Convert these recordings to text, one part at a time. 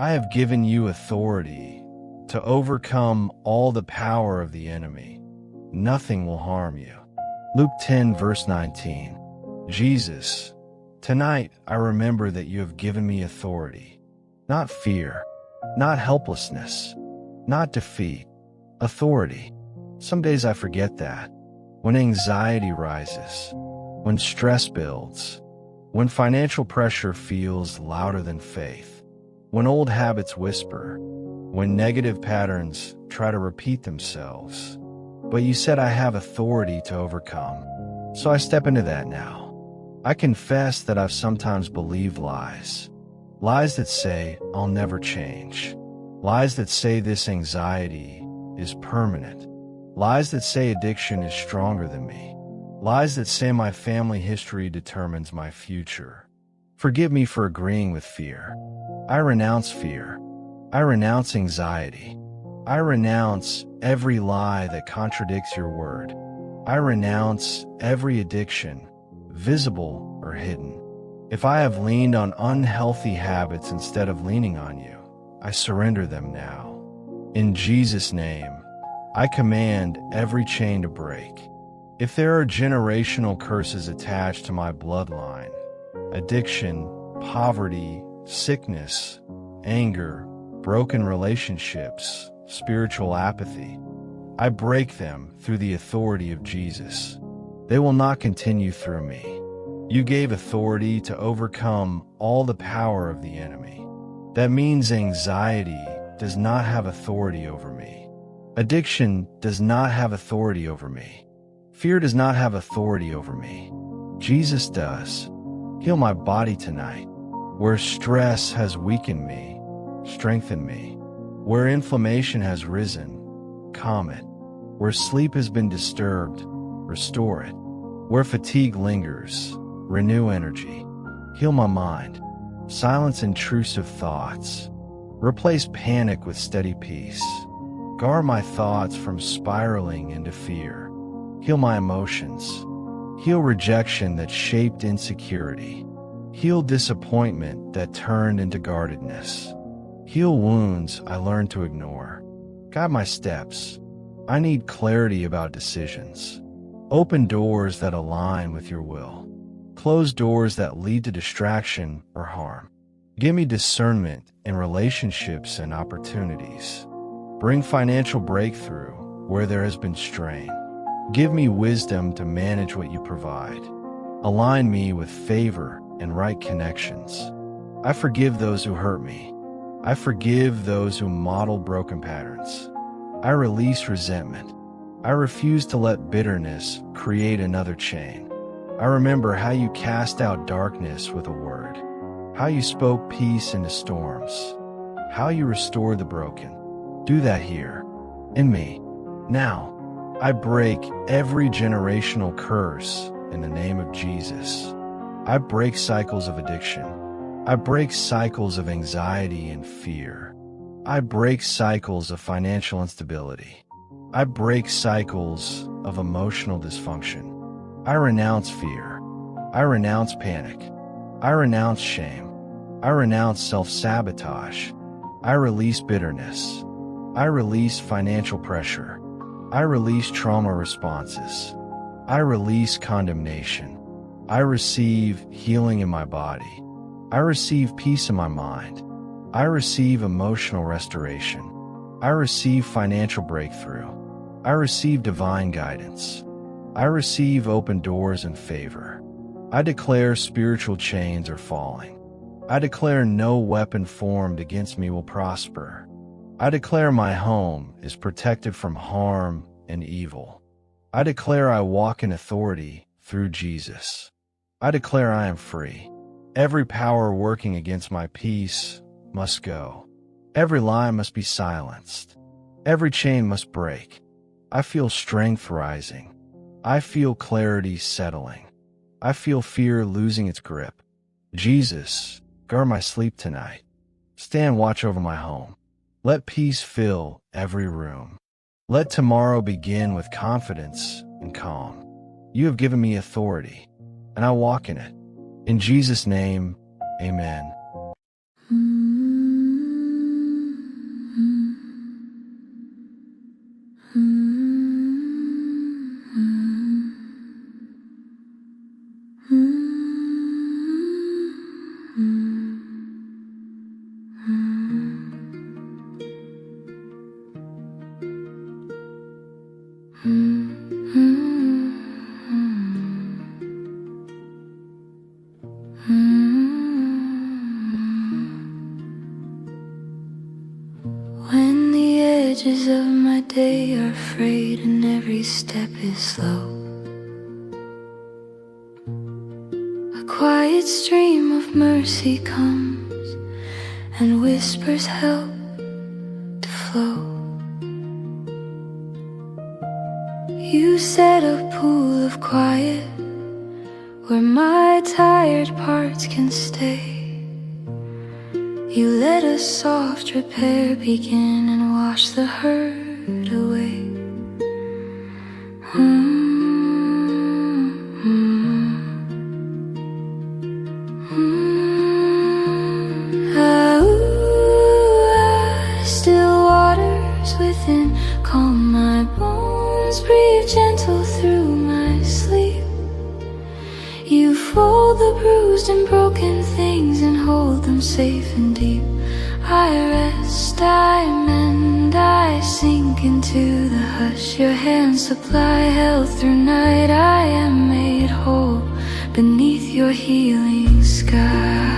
I have given you authority to overcome all the power of the enemy. Nothing will harm you. Luke 10 verse 19. Jesus, tonight I remember that you have given me authority, not fear, not helplessness, not defeat, authority. Some days I forget that. When anxiety rises, when stress builds, when financial pressure feels louder than faith, when old habits whisper, when negative patterns try to repeat themselves. But you said I have authority to overcome, so I step into that now. I confess that I've sometimes believed lies. Lies that say I'll never change. Lies that say this anxiety is permanent. Lies that say addiction is stronger than me. Lies that say my family history determines my future. Forgive me for agreeing with fear. I renounce fear. I renounce anxiety. I renounce every lie that contradicts your word. I renounce every addiction, visible or hidden. If I have leaned on unhealthy habits instead of leaning on you, I surrender them now. In Jesus' name, I command every chain to break. If there are generational curses attached to my bloodline, addiction, poverty, sickness, anger, broken relationships, spiritual apathy, I break them through the authority of Jesus. They will not continue through me. You gave authority to overcome all the power of the enemy. That means anxiety does not have authority over me. Addiction does not have authority over me. Fear does not have authority over me. Jesus does. Heal my body tonight. Where stress has weakened me, strengthen me. Where inflammation has risen, calm it. Where sleep has been disturbed, restore it. Where fatigue lingers, renew energy. Heal my mind. Silence intrusive thoughts. Replace panic with steady peace. Guard my thoughts from spiraling into fear. Heal my emotions. Heal rejection that shaped insecurity. Heal disappointment that turned into guardedness. Heal wounds I learned to ignore. Guide my steps. I need clarity about decisions. Open doors that align with your will. Close doors that lead to distraction or harm. Give me discernment in relationships and opportunities. Bring financial breakthrough where there has been strain. Give me wisdom to manage what you provide. Align me with favor and right connections. I forgive those who hurt me. I forgive those who model broken patterns. I release resentment. I refuse to let bitterness create another chain. I remember how you cast out darkness with a word, how you spoke peace into storms, how you restored the broken. Do that here, in me, now. I break every generational curse in the name of Jesus. I break cycles of addiction. I break cycles of anxiety and fear. I break cycles of financial instability. I break cycles of emotional dysfunction. I renounce fear. I renounce panic. I renounce shame. I renounce self-sabotage. I release bitterness. I release financial pressure. I release trauma responses. I release condemnation. I receive healing in my body. I receive peace in my mind. I receive emotional restoration. I receive financial breakthrough. I receive divine guidance. I receive open doors and favor. I declare spiritual chains are falling. I declare no weapon formed against me will prosper. I declare my home is protected from harm and evil. I declare I walk in authority through Jesus. I declare I am free. Every power working against my peace must go. Every lie must be silenced. Every chain must break. I feel strength rising. I feel clarity settling. I feel fear losing its grip. Jesus, guard my sleep tonight. Stand watch over my home. Let peace fill every room. Let tomorrow begin with confidence and calm. You have given me authority, and I walk in it. In Jesus' name, amen. edges of my day are frayed and every step is slow. A quiet stream of mercy comes and whispers help to flow. You set a pool of quiet where my tired parts can stay. You let a soft repair begin and wash the hurt away. Still waters within, calm my bones, breathe gentle through my sleep. You fold the bruised and broken things and hold them safe and deep. I rest, I mend, I sink into the hush. Your hands supply health through night. I am made whole beneath your healing sky.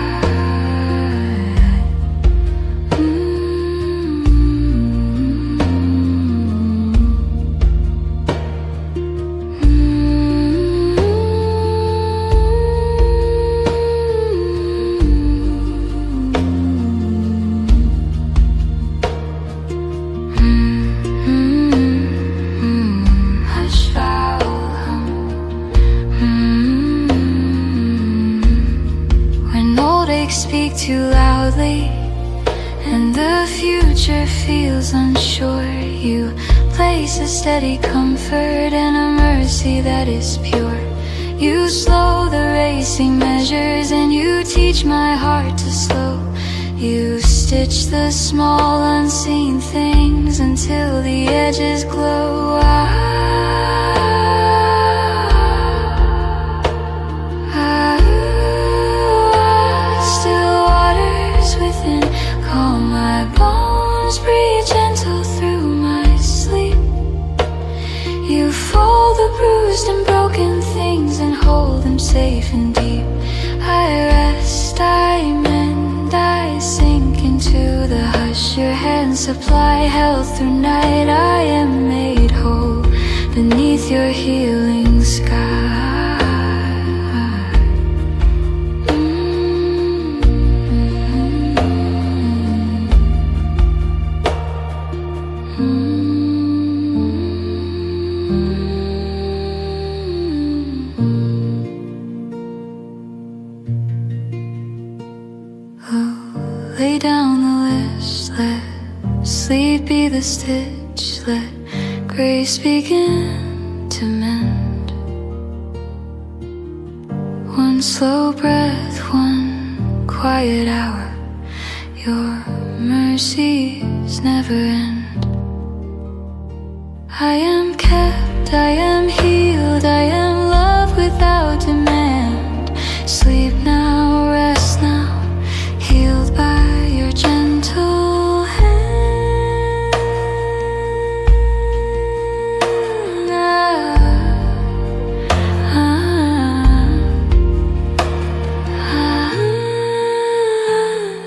Speak too loudly and the future feels unsure. You place a steady comfort and a mercy that is pure. You slow the racing measures and you teach my heart to slow. You stitch the small unseen things until the edges glow. Breathe gentle through my sleep. You fold the bruised and broken things and hold them safe and deep. I rest, I mend, I sink into the hush. Your hands supply health through night. I am made whole beneath your healing sky. Lay down the list, let sleep be the stitch, let grace begin to mend. One slow breath, one quiet hour, your mercies never end. I am kept, I am healed, I am loved without demand. Sleep now, rest now, healed by your gentle hand.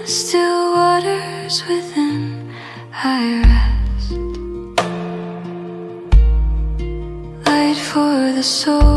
Still waters within, I rest. Light for the soul.